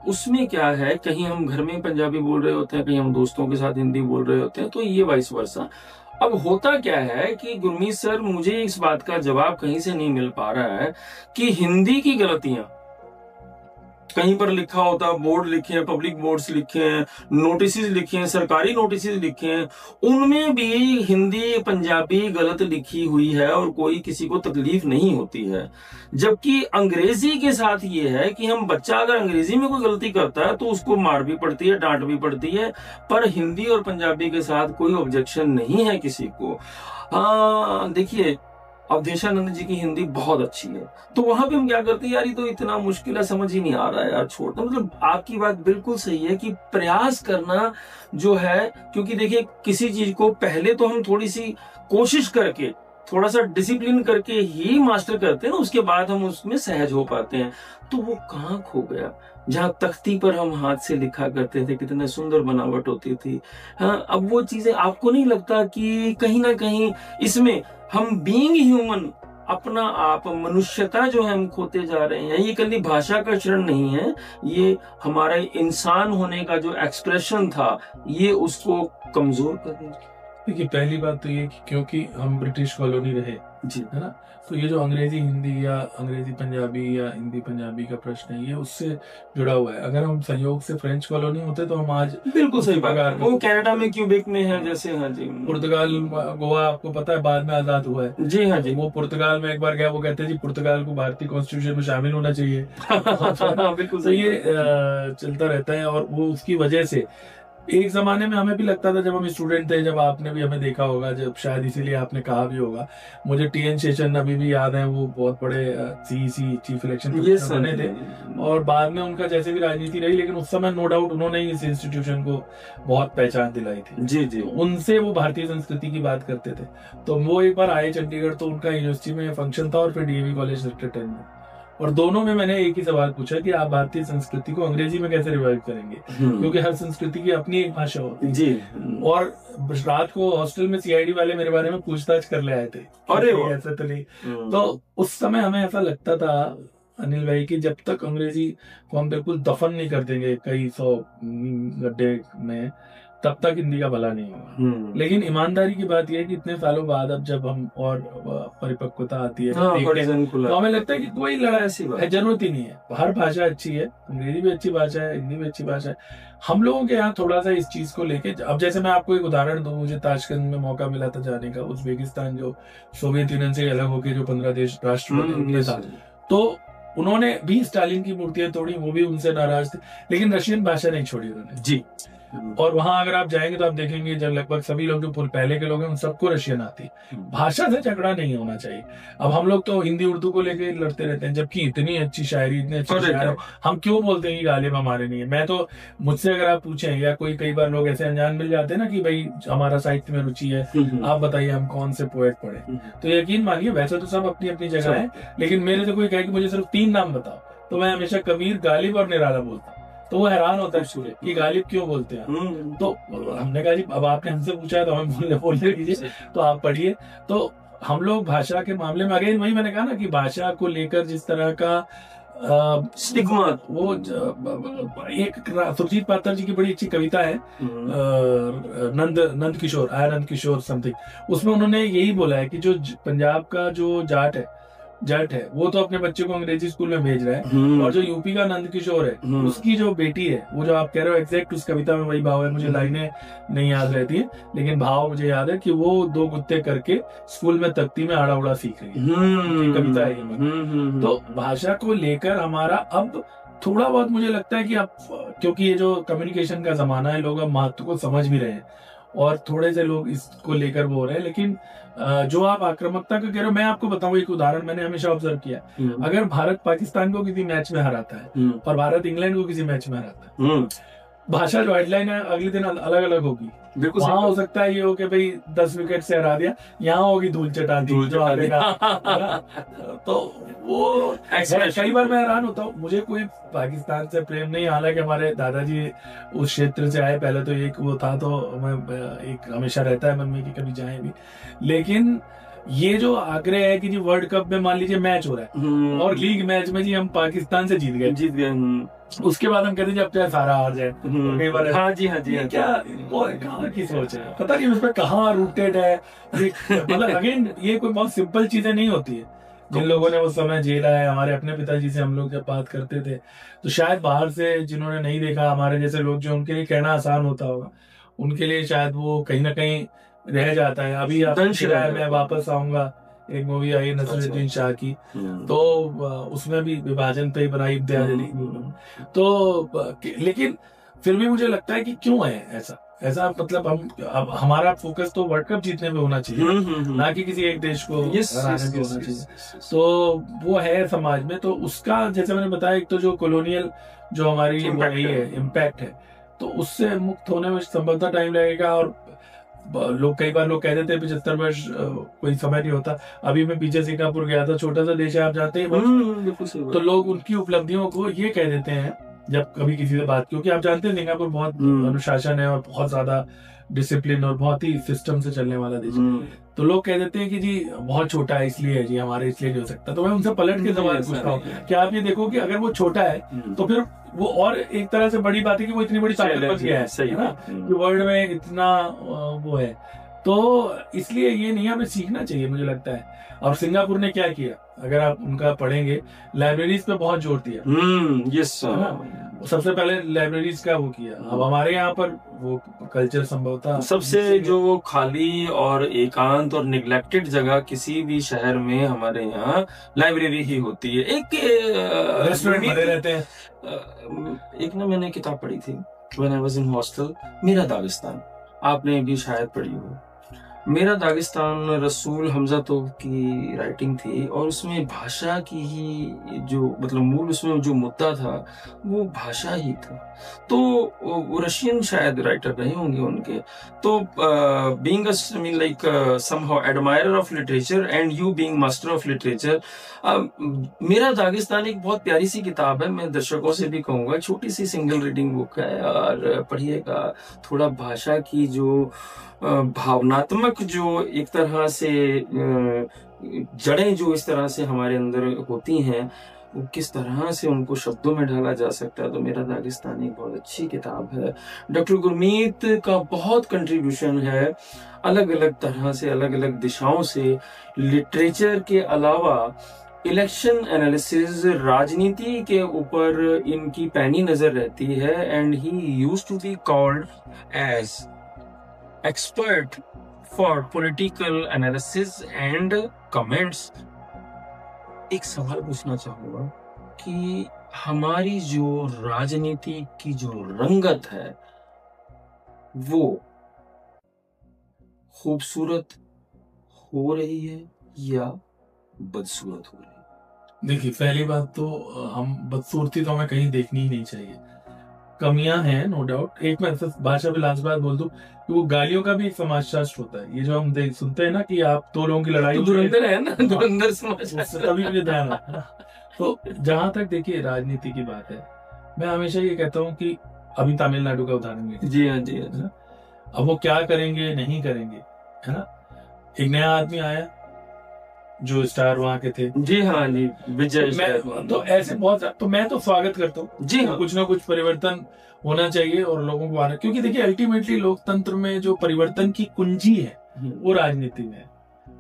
उसमें क्या है, कहीं हम घर में पंजाबी बोल रहे होते हैं, कहीं हम दोस्तों के साथ हिंदी बोल रहे होते हैं, तो ये वाइस वर्सा। अब होता क्या है कि गुरमीत सर, मुझे इस बात का जवाब कहीं से नहीं मिल पा रहा है कि हिंदी की गलतियां कहीं पर लिखा होता, बोर्ड लिखे हैं, पब्लिक बोर्ड्स लिखे हैं, नोटिस लिखे हैं, सरकारी नोटिस लिखे हैं, उनमें भी हिंदी पंजाबी गलत लिखी हुई है और कोई किसी को तकलीफ नहीं होती है। जबकि अंग्रेजी के साथ ये है कि हम बच्चा अगर अंग्रेजी में कोई गलती करता है तो उसको मार भी पड़ती है, डांट भी पड़ती है, पर हिंदी और पंजाबी के साथ कोई ऑब्जेक्शन नहीं है किसी को। हाँ देखिए, अवधेशानंद जी की हिंदी बहुत अच्छी है, तो वहां पे हम क्या करते हैं, यार ये तो इतना मुश्किल है, समझ ही नहीं आ रहा है यार, छोड़ दो। मतलब आपकी बात बिल्कुल सही है कि प्रयास करना जो है, क्योंकि देखिए किसी चीज को पहले तो हम थोड़ी सी कोशिश करके, थोड़ा सा डिसिप्लिन करके ही मास्टर करते हैं ना, उसके बाद हम उसमें सहज हो पाते हैं। तो वो कहाँ खो गया, जहाँ तख्ती पर हम हाथ से लिखा करते थे, कितने सुंदर बनावट होती थी। हाँ, अब वो चीजें आपको नहीं लगता कि कहीं ना कहीं इसमें हम बीइंग ह्यूमन, अपना आप मनुष्यता जो है हम खोते जा रहे हैं। ये कभी भाषा का क्षरण नहीं है, ये हमारा इंसान होने का जो एक्सप्रेशन था, ये उसको कमजोर कर रहे हैं। देखिए, पहली बात तो ये कि क्योंकि हम ब्रिटिश कॉलोनी रहे जी, है ना, तो ये जो अंग्रेजी हिंदी या अंग्रेजी पंजाबी या हिंदी पंजाबी का प्रश्न है, ये उससे जुड़ा हुआ है। अगर हम संयोग से फ्रेंच कॉलोनी होते तो हम आज बिल्कुल सही बात, वो कनाडा में क्यूबेक में है जैसे। हाँ जी, पुर्तगाल, गोवा आपको पता है बाद में आजाद हुआ है। जी हाँ जी, वो पुर्तगाल में एक बार गया, वो कहते हैं जी पुर्तगाल को भारतीय कॉन्स्टिट्यूशन में शामिल होना चाहिए। बिल्कुल। तो ये चलता रहता है, और वो उसकी वजह से एक जमाने में हमें भी लगता था, जब हम स्टूडेंट थे, जब आपने भी हमें देखा होगा, जब शायद इसीलिए आपने कहा भी होगा, मुझे टीएन शेषन अभी भी याद है, वो बहुत बड़े सीईसी चीफ इलेक्शन बने थे, और बाद में उनका जैसे भी राजनीति रही, लेकिन उस समय नो डाउट उन्होंने इस इंस्टीट्यूशन को बहुत पहचान दिलाई थी। जी जी, तो उनसे वो भारतीय संस्कृति की बात करते थे। तो वो एक बार आए चंडीगढ़, तो उनका यूनिवर्सिटी में फंक्शन था और फिर डीएवी कॉलेज सेक्टर 10 में, और दोनों में मैंने एक ही सवाल पूछा कि आप भारतीय संस्कृति को अंग्रेजी में कैसे रिवाइव करेंगे, क्योंकि हर संस्कृति की अपनी एक भाषा होती है जी। और रात को हॉस्टल में सीआईडी वाले मेरे बारे में पूछताछ कर ले आए थे, अरे ऐसा तो नहीं। तो उस समय हमें ऐसा लगता था अनिल भाई कि जब तक अंग्रेजी को हम बिल्कुल दफन नहीं कर देंगे कई 100 गड्ढे में, तब तक हिंदी का भला नहीं होगा। लेकिन ईमानदारी की बात यह है कि इतने सालों बाद अब जब हम और परिपक्वता आती है, तो हमें लगता है कि कोई लड़ाई ऐसी जरूरत ही नहीं है। हर भाषा अच्छी है, अंग्रेजी भी अच्छी भाषा है, हिंदी भी अच्छी भाषा है। हम लोगों के यहाँ थोड़ा सा इस चीज को लेके, अब जैसे मैं आपको एक उदाहरण दूं, मुझे ताशकंद में मौका मिला था जाने का, उज्बेकिस्तान जो सोवियत यूनियन से अलग होकर जो 15 देश राष्ट्र बने उनके साथ, तो उन्होंने भी स्टालिन की मूर्तियां तोड़ी, वो भी उनसे नाराज थे, लेकिन रशियन भाषा नहीं छोड़ी उन्होंने जी। और वहां अगर आप जाएंगे तो आप देखेंगे जब लगभग सभी लोग जो पहले के लोग हैं उन सबको रशियन आती है। भाषा से झगड़ा नहीं होना चाहिए। अब हम लोग तो हिंदी उर्दू को लेके लड़ते रहते हैं, जबकि इतनी अच्छी शायरी, इतने अच्छे शायर, हम क्यों बोलते हैं कि गालिब हमारे नहीं है। मैं तो, मुझसे अगर आप पूछें, या कोई कई बार लोग ऐसे अनजान मिल जाते हैं ना कि भाई हमारा साहित्य में रुचि है, आप बताइए हम कौन से पोएट पढ़े, तो यकीन मानिए वैसे तो सब अपनी अपनी जगह है, लेकिन मेरे से कोई कहे कि मुझे सिर्फ 3 नाम बताओ, तो मैं हमेशा कबीर, गालिब और निराला बोलता हूँ। तो वो हैरान होता है कि गालिब क्यों बोलते हैं। तो हमने कहा जी अब आपने हमसे पूछा है तो हमें बोलने दीजिए, तो आप पढ़िए। तो हम लोग भाषा के मामले में, अगेन वही मैंने कहा ना कि भाषा को लेकर जिस तरह का स्टिग्मा। वो एक सुरजीत पात्र जी की बड़ी अच्छी कविता है, नंद किशोर, नंद किशोर समथिंग, उसमें उन्होंने यही बोला है कि जो पंजाब का जो जाट है वो तो अपने बच्चे को अंग्रेजी स्कूल में भेज रहा है, और जो यूपी का नंद किशोर है उसकी जो बेटी है, वो जो आप कह रहे हो एग्जैक्ट उस कविता में वही भाव है, मुझे लाइनें नहीं याद रहती है लेकिन भाव मुझे याद है कि वो 2 गुत्ते करके स्कूल में तख्ती में आड़ा उड़ा सीख रही है, कविता है। तो भाषा को लेकर हमारा अब थोड़ा बहुत मुझे लगता है कि अब, क्योंकि ये जो कम्युनिकेशन का जमाना है, लोग अब महत्व को समझ भी रहे हैं और थोड़े से लोग इसको लेकर वो हो रहे हैं, लेकिन जो आप आक्रामकता का कह रहे हो, मैं आपको बताऊं एक उदाहरण मैंने हमेशा ऑब्जर्व किया, अगर भारत पाकिस्तान को किसी मैच में हराता है और भारत इंग्लैंड को किसी मैच में हराता है, भाषा जो हेडलाइन है अगले दिन अलग अलग होगी। बिल्कुल, वहां हो सकता है ये हो कि भाई 10 विकेट से हरा दिया, यहाँ होगी धूल चटा दी जो आएगा। तो वो कई बार मैं हैरान होता हूँ, मुझे कोई पाकिस्तान से प्रेम नहीं, हालांकि हमारे दादाजी उस क्षेत्र से आए, पहले तो एक वो था, तो मैं एक हमेशा रहता है मन में कि कभी जाए भी, लेकिन ये जो आग्रह है कि जी वर्ल्ड कप में मान लीजिए मैच हो रहा है और लीग मैच में जी हम पाकिस्तान से जीत गए, उसके बाद हम कहते हैं अब चाहे सारा हार जाए, कई बार हाँ जी क्या वो कहाँ की सोच है, पता नहीं उसमें कहाँ रूटेड है। मतलब अगेन ये कोई बहुत सिंपल चीजें नहीं होती है, जिन लोगों ने वो समय झेला है, हमारे अपने पिताजी से हम लोग जब बात करते थे तो शायद बाहर से जिन्होंने नहीं देखा, हमारे जैसे लोग जो, उनके लिए कहना आसान होता होगा, उनके लिए शायद वो कहीं ना कहीं रह जाता है। अभी आप मैं वापस आऊंगा, एक मूवी आई नसरुद्दीन शाह की, तो उसमें भी विभाजन पे ही बनाई इब्तिदाई, तो लेकिन फिर भी मुझे लगता है कि क्यों है ऐसा मतलब अब हमारा फोकस तो वर्ल्ड कप जीतने पे होना चाहिए, ना कि किसी एक देश को हराने पे होना चाहिए। तो वो है समाज में, तो उसका जैसे मैंने बताया, एक तो जो कॉलोनियल जो हमारी इम्पैक्ट है, तो उससे मुक्त होने में संभवतः टाइम लगेगा। और कई बार लोग कह देते हैं 75 वर्ष कोई समय नहीं होता। अभी मैं पीछे सिंगापुर गया था, छोटा सा देश है आप जानते हैं, तो लोग उनकी उपलब्धियों को ये कह देते हैं जब कभी किसी से बात, क्योंकि आप जानते हैं सिंगापुर बहुत अनुशासन है और बहुत ज्यादा डिसिप्लिन और बहुत ही सिस्टम से चलने वाला देश है, तो लोग कह देते हैं कि जी बहुत छोटा है इसलिए है जी, हमारे इसलिए नहीं हो सकता। तो मैं उनसे पलट के सवाल पूछता हूँ कि आप ये देखो कि अगर वो छोटा है तो फिर वो, और एक तरह से बड़ी बात है कि वो इतनी बड़ी ताकत बन गया है ना, कि वर्ल्ड में इतना वो है, तो इसलिए ये नहीं हमें सीखना चाहिए मुझे लगता है। और सिंगापुर ने क्या किया, अगर आप उनका पढ़ेंगे, लाइब्रेरीज पे बहुत जोर दिया, यस सबसे पहले लाइब्रेरीज का वो किया। अब हमारे यहाँ पर वो कल्चर संभवतः सबसे जो वो खाली और एकांत और निग्लेक्टेड जगह किसी भी शहर में हमारे यहाँ लाइब्रेरी ही होती है। एक रेस्टोरेंट भरे रहते हैं। एक ना मैंने किताब पढ़ी थी when I was in hostel, मेरा दागिस्तान, आपने भी शायद पढ़ी हो। मेरा दागिस्तान रसूल हमजा तोप की राइटिंग थी, और उसमें भाषा की ही जो मतलब मूल उसमें जो मुद्दा था वो भाषा ही था। तो वो रशियन शायद राइटर रहे होंगे उनके, तो being I mean like somehow admirer of literature and you being master of literature, मेरा दागिस्तान एक बहुत प्यारी सी किताब है, मैं दर्शकों से भी कहूँगा, छोटी सी सिंगल रीडिंग बुक है, और पढ़िएगा। थोड़ा भाषा की जो भावनात्मक जो एक तरह से जड़ें जो इस तरह से हमारे अंदर होती हैं, वो किस तरह से उनको शब्दों में ढाला जा सकता है। तो मेरा दागिस्तान एक बहुत अच्छी किताब है। डॉक्टर गुरमीत का बहुत कंट्रीब्यूशन है, अलग अलग तरह से, अलग अलग दिशाओं से, लिटरेचर के अलावा इलेक्शन एनालिसिस, राजनीति के ऊपर इनकी पैनी नजर रहती है। And he used to be called as expert for political analysis and comments. एक सवाल पूछना चाहूंगा कि हमारी जो राजनीति की जो रंगत है वो खूबसूरत हो रही है या बदसूरत हो रही है? देखिए, पहली बात तो हम बदसूरती तो हमें कहीं देखनी ही नहीं चाहिए, कमियां हैं नो डाउट। एक मैं भाषा पे लास्ट बात बोल दूं कि वो गालियों का भी एक समाजशास्त्र होता है। ये जो हम सुनते हैं ना कि आप 2 लोगों की लड़ाई, धुरंधर है ना, धुरंधर समाजशास्त्र, तभी मुझे ध्यान आता। तो जहां तक देखिए राजनीति की बात है, मैं हमेशा ये कहता हूँ कि अभी तमिलनाडु का उदाहरण लेते हैं। जी हाँ, जी हाँ। अब वो क्या करेंगे नहीं करेंगे, है ना। एक नया आदमी आया, जो स्टार वहाँ के थे। जी हाँ जी, विजय तो ऐसे बहुत, तो मैं तो स्वागत करता हूँ जी हाँ। कुछ ना कुछ परिवर्तन होना चाहिए और लोगों को आना, क्योंकि देखिए अल्टीमेटली लोकतंत्र में जो परिवर्तन की कुंजी है वो राजनीति में है।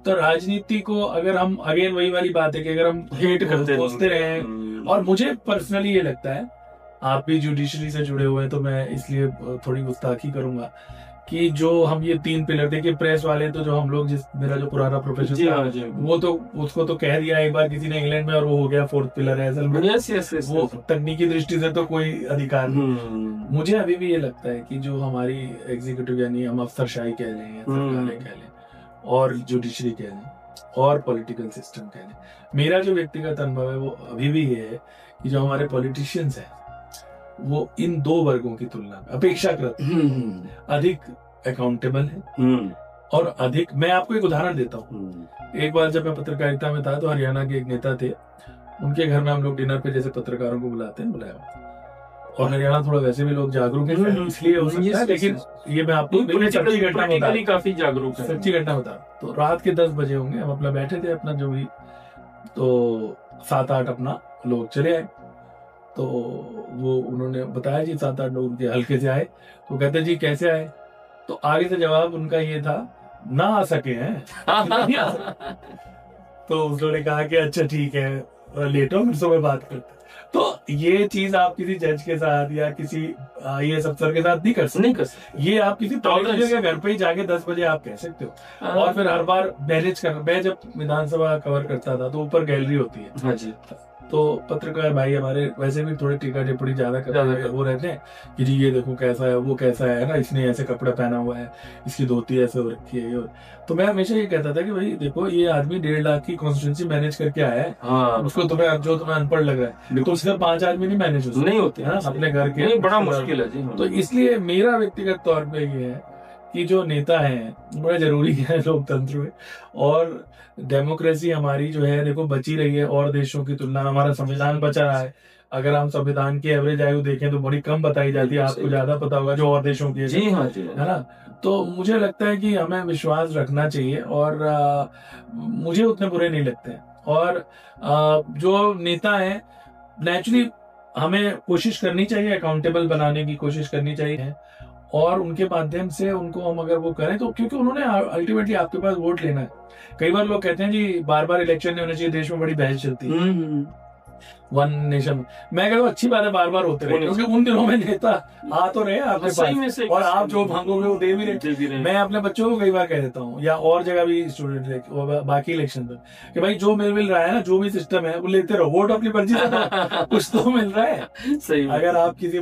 तो राजनीति को अगर हम, अगेन वही वाली बात है कि अगर हम हेट करते रहे, और मुझे पर्सनली ये लगता है, आप भी जुडिशरी से जुड़े हुए हैं तो मैं इसलिए थोड़ी गुस्ताखी करूंगा कि जो हम ये 3 पिलर, देखिए प्रेस वाले तो जो हम लोग, जिस मेरा जो पुराना प्रोफेशन था वो तो उसको तो कह दिया एक बार किसी ने इंग्लैंड में और वो हो गया 4th पिलर है असल में। yes, वो तकनीकी दृष्टि से तो कोई अधिकार नहीं। मुझे अभी भी ये लगता है कि जो हमारी एग्जीक्यूटिव, यानी हम अफसरशाही कह लें या सरकारें कह लें और जुडिशरी कह लें और पॉलिटिकल सिस्टम कह लें, मेरा जो व्यक्तिगत अनुभव है वो अभी भी ये है कि जो हमारे पॉलिटिशियंस हैं वो इन 2 वर्गों की तुलना में अपेक्षाकृत अधिक अकाउंटेबल है और अधिक, मैं आपको एक उदाहरण देता हूँ। एक बार जब मैं पत्रकारिता में था तो हरियाणा के एक नेता थे, उनके घर में हम लोग डिनर पे जैसे पत्रकारों को बुलाते हैं, बुलाया। और हरियाणा थोड़ा वैसे भी लोग जागरूक है, इसलिए हो सकता है, लेकिन ये मैं आपको सच्ची घटना बता, काफी जागरूक है, सच्ची घटना बता। तो रात के 10 बजे होंगे, हम अपना बैठे थे अपना जो भी, तो 7-8 अपना लोग चले आए। तो वो उन्होंने बताया जी 7-8 लोग उनके हल्के से आए। तो कहते जी कैसे आए, तो आगे से जवाब उनका ये था, ना आ सके हैं। तो उन्होंने कहा कि अच्छा ठीक है, लेटो फिर सुबह बात करते। तो ये चीज आप किसी जज के साथ या किसी IAS अफसर के साथ नहीं कर सकते। ये आप किसी पॉलिटिशियन के घर पे ही जाके 10 बजे आप कह सकते हो। और फिर हर बार मैनेज कर, मैं जब विधानसभा कवर करता था तो ऊपर गैलरी होती है। हाँ जी। तो पत्रकार भाई हमारे वैसे भी थोड़े टीका टिप्पणी ज्यादा करते हैं, वो रहते हैं कि जी ये देखो कैसा है, वो कैसा है ना, इसने ऐसे कपड़ा पहना हुआ है, इसकी धोती ऐसे हो रखी है। तो मैं हमेशा ये कहता था कि भाई देखो ये आदमी 1.5 लाख की कॉन्स्टिट्यूंसी मैनेज करके आया है। हाँ। उसको तुम्हें अनपढ़ लग रहा है तो उससे 5 आदमी नहीं मैनेज होते हैं अपने घर के, बड़ा मुश्किल है जी। तो इसलिए मेरा व्यक्तिगत तौर पे ये है कि जो नेता हैं बड़ा जरूरी है लोकतंत्र में, और डेमोक्रेसी हमारी जो है देखो बची रही है और देशों की तुलना में। हमारा संविधान बचा रहा है, अगर हम संविधान की एवरेज आयु देखें तो बड़ी कम बताई जाती है, आपको ज्यादा पता होगा जो और देशों की है। जी हाँ जी, है ना। तो मुझे लगता है कि हमें विश्वास रखना चाहिए और मुझे उतने बुरे नहीं लगते हैं। और जो नेता है नेचुरली हमें कोशिश करनी चाहिए, अकाउंटेबल बनाने की कोशिश करनी चाहिए, और उनके माध्यम से उनको हम अगर वो करें तो, क्योंकि उन्होंने अल्टीमेटली आपके पास वोट लेना है। कई बार लोग कहते हैं जी बार-बार इलेक्शन नहीं होने चाहिए, देश में बड़ी बहस चलती है। वन नेशन, मैं कहता हूँ अच्छी बात है बार-बार होते रहे, क्योंकि उन दिनों में नेता आ तो रहे आपके पास और आप जो मांगोगे वो दे भी रहे। मैं अपने बच्चों को कई बार कह देता हूँ, या और जगह भी स्टूडेंट बाकी इलेक्शन में, कि भाई जो मिल रहा है ना, जो भी सिस्टम है वो लेते रहो, वोट अपनी मर्जी से दो, कुछ तो मिल रहा है। सही अगर आप किसी,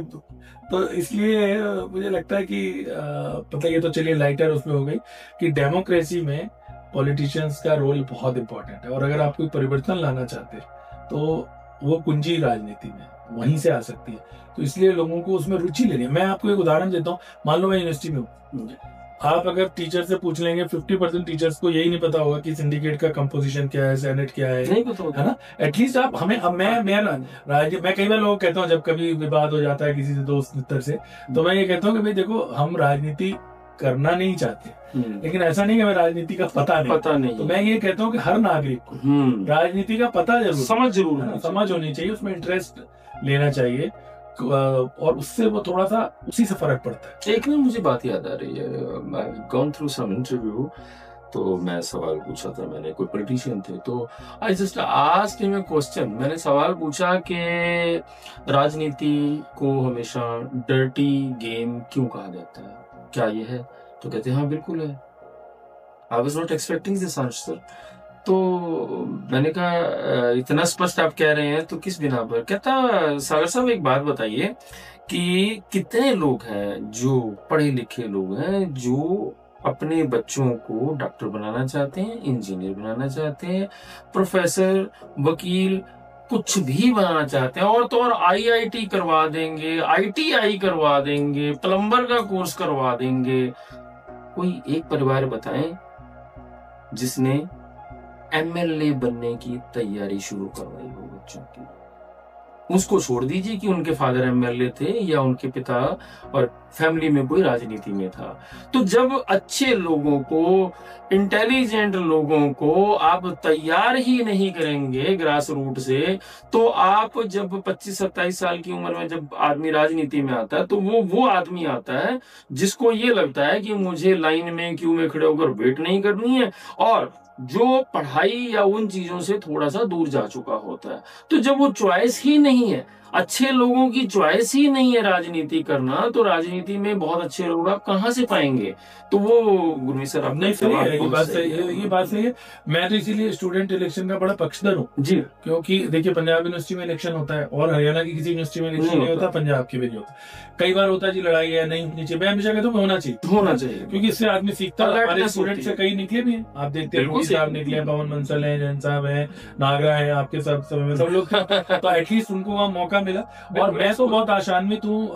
तो इसलिए मुझे लगता है कि पता, ये तो चलिए लाइटर उसमें हो गई कि डेमोक्रेसी में पॉलिटिशियंस का रोल बहुत इंपॉर्टेंट है, और अगर आप कोई परिवर्तन लाना चाहते हैं तो वो कुंजी राजनीति में वहीं से आ सकती है। तो इसलिए लोगों को उसमें रुचि लेनी है। मैं आपको एक उदाहरण देता हूँ, मान लो मैं यूनिवर्सिटी में हूँ, आप अगर टीचर से पूछ लेंगे 50% टीचर्स को यही नहीं पता होगा कि सिंडिकेट का कंपोजिशन क्या है, सेनेट क्या है, नहीं पता होगा, है ना। एटलीस्ट आप हमें, अब मैं कई बार लोगों को कहता हूँ जब कभी विवाद हो जाता है किसी से, दोस्त मित्र से, तो मैं ये कहता हूँ कि भाई देखो हम राजनीति करना नहीं चाहते, लेकिन ऐसा नहीं कि हमें राजनीति का पता नहीं। तो मैं ये कहता हूँ कि हर नागरिक को राजनीति का पता जरूर समझ होनी चाहिए, उसमें इंटरेस्ट लेना चाहिए, और उससे वो थोड़ा सा उसी से फर्क पड़ता है। एक ना मुझे बात याद आ रही है, मैं गॉन थ्रू सम इंटरव्यू, तो मैं सवाल पूछा था, मैंने कोई पॉलिटिशियन थे, तो I just asked him a question. मैंने सवाल पूछा कि राजनीति को हमेशा डर्टी गेम क्यों कहा जाता है, क्या ये है? तो कहते हैं हाँ बिल्कुल है। I was not expecting this answer. तो मैंने कहा इतना स्पष्ट आप कह रहे हैं तो किस बिना पर? कहता सागर साहब एक बात बताइए कि कितने लोग हैं जो पढ़े लिखे लोग हैं जो अपने बच्चों को डॉक्टर बनाना चाहते हैं, इंजीनियर बनाना चाहते हैं, प्रोफेसर, वकील, कुछ भी बनाना चाहते हैं, और तो और IIT करवा देंगे, ITI करवा देंगे, प्लम्बर का कोर्स करवा देंगे। कोई एक परिवार बताएं जिसने MLA बनने की तैयारी शुरू करवाई हो बच्चों की? उसको छोड़ दीजिए कि उनके फादर एमएलए थे या उनके पिता और फैमिली में कोई राजनीति में था। तो जब अच्छे लोगों को, इंटेलिजेंट लोगों को आप तैयार ही नहीं करेंगे ग्रास रूट से, तो आप जब 25-27 साल की उम्र में जब आदमी राजनीति में आता है तो वो आदमी आता है जिसको ये लगता है कि मुझे लाइन में क्यू में खड़े होकर वेट नहीं करनी है, और जो पढ़ाई या उन चीजों से थोड़ा सा दूर जा चुका होता है। तो जब वो चॉइस ही नहीं है, अच्छे लोगों की चॉइस ही नहीं है राजनीति करना, तो राजनीति में बहुत अच्छे लोग आप कहाँ से पाएंगे? तो वो गुरमीत सर नहीं, सही है, ये बात सही है। मैं तो इसीलिए स्टूडेंट इलेक्शन का बड़ा पक्षधर हूँ जी, क्योंकि देखिए पंजाब यूनिवर्सिटी में इलेक्शन होता है और हरियाणा की किसी यूनिवर्सिटी में इलेक्शन नहीं होता, पंजाब की भी नहीं होता। कई बार होता है जी लड़ाई है, नहीं होनी चाहिए। मैं हमेशा कहता हूँ होना चाहिए, क्योंकि इससे आदमी सीखता है। हमारे स्टूडेंट से कई निकले भी हैं, आप देखते हैं साहब निकले, पवन बंसल है, जैन साहब है, नागरा है, आपके सब लोग, तो एटलीस्ट उनको वहाँ मौका मिला। और मैं तो बहुत आशान्वित हूँ,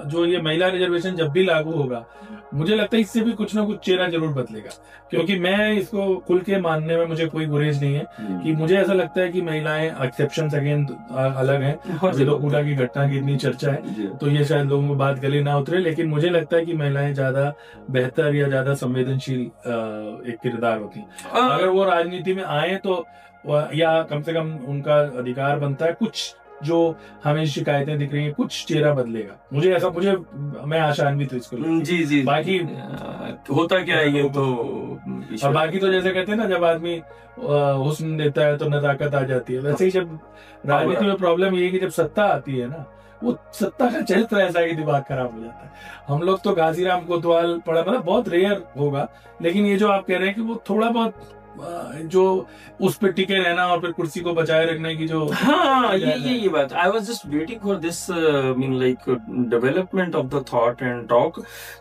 जो ये महिला रिजर्वेशन जब भी लागू होगा, मुझे लगता है इससे भी कुछ ना कुछ चेहरा जरूर बदलेगा, क्योंकि मैं इसको खुल के मानने में मुझे कोई गुरेज नहीं है कि मुझे ऐसा लगता है कि महिलाएं एक्सेप्शंस अगेन अलग हैं। अभी तो कूड़ा की घटना की इतनी चर्चा है तो ये शायद लोगों को बात गले ना उतरे, लेकिन मुझे लगता है कि महिलाएं ज्यादा बेहतर या ज्यादा संवेदनशील एक किरदार होती है। अगर वो राजनीति में आए तो या कम से कम उनका अधिकार बनता है, कुछ जो हमें शिकायतें दिख रही हैं, कुछ चेहरा बदलेगा। मैं आशान्वित हूँ इसको। जी बाकी होता क्या है ये तो, और बाकी तो जैसे कहते हैं ना, जब आदमी हुस्न देता है तो नजाकत आ जाती है, वैसे ही जब राजनीति में प्रॉब्लम ये है कि जब सत्ता आती है ना, वो सत्ता का चरित्र ऐसा है कि दिमाग खराब हो जाता है। हम लोग तो घासीराम कोतवाल पढ़ा, मतलब बहुत रेयर होगा, लेकिन ये जो आप कह रहे हैं कि वो थोड़ा बहुत जो उस पे टिके रहना और फिर कुर्सी को बचाए रखने की जो, हाँ ये बात, I was just waiting for this mean like development of the thought and talk,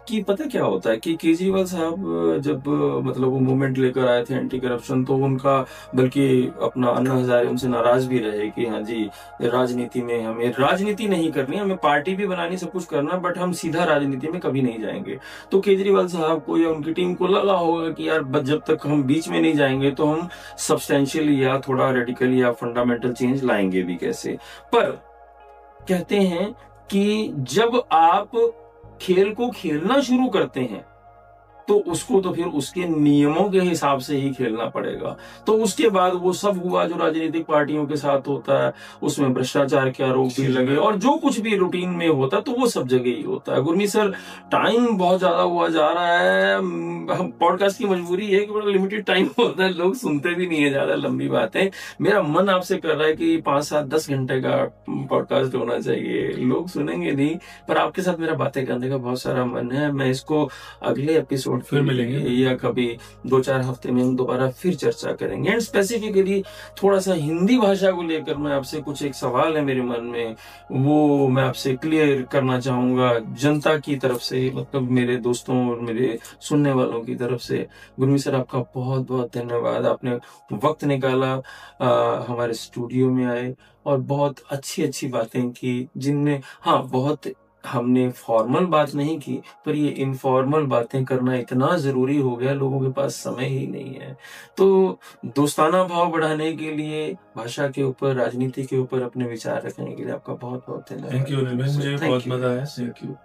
कि पता क्या होता है कि केजरीवाल साहब जब मतलब वो मूवमेंट लेकर आए थे एंटी करप्शन, तो उनका, बल्कि अपना अन्ना हजारे उनसे नाराज भी रहे कि हाँ जी राजनीति में हमें राजनीति नहीं करनी, हमें पार्टी भी बनानी, सब कुछ करना, बट हम सीधा राजनीति में कभी नहीं जाएंगे। तो केजरीवाल साहब को या उनकी टीम को लगा होगा कि यार जब तक हम बीच में नहीं जाएंगे तो हम सब्सटेंशियल या थोड़ा रेडिकल या फंडामेंटल चेंज लाएंगे भी कैसे। पर कहते हैं कि जब आप खेल को खेलना शुरू करते हैं तो उसको तो फिर उसके नियमों के हिसाब से ही खेलना पड़ेगा। तो उसके बाद वो सब हुआ जो राजनीतिक पार्टियों के साथ होता है, उसमें भ्रष्टाचार के आरोप भी लगे और जो कुछ भी रूटीन में होता है तो वो सब जगह ही होता है। गुरमीत सर, टाइम बहुत ज्यादा हुआ जा रहा है, हम पॉडकास्ट की मजबूरी है कि बड़ा लिमिटेड टाइम होता है, लोग सुनते भी नहीं है ज्यादा लंबी बातें। मेरा मन आपसे कर रहा है कि 5-7-10 घंटे का पॉडकास्ट होना चाहिए, लोग सुनेंगे नहीं, पर आपके साथ मेरा बातें करने का बहुत सारा मन है। मैं इसको अगले एपिसोड फिर मिलेंगे या कभी 2-4 हफ्ते में हम दोबारा फिर चर्चा करेंगे। एंड स्पेसिफिकली थोड़ा सा हिंदी भाषा को लेकर मैं आपसे कुछ एक सवाल है मेरे मन में, वो मैं आपसे क्लियर करना चाहूंगा जनता की तरफ से, मतलब मेरे दोस्तों और मेरे सुनने वालों की तरफ से। गुरमीत सर, आपका बहुत बहुत धन्यवाद, आपने वक्त निकाला, हमारे स्टूडियो में आए और बहुत अच्छी अच्छी बातें की, जिनमें हाँ बहुत हमने फॉर्मल बात नहीं की, पर ये इनफॉर्मल बातें करना इतना जरूरी हो गया, लोगों के पास समय ही नहीं है। तो दोस्ताना भाव बढ़ाने के लिए, भाषा के ऊपर, राजनीति के ऊपर अपने विचार रखने के लिए आपका बहुत बहुत धन्यवाद। थैंक यू, मुझे बहुत मजा आया। थैंक यू,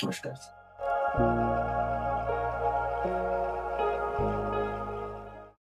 नमस्कार।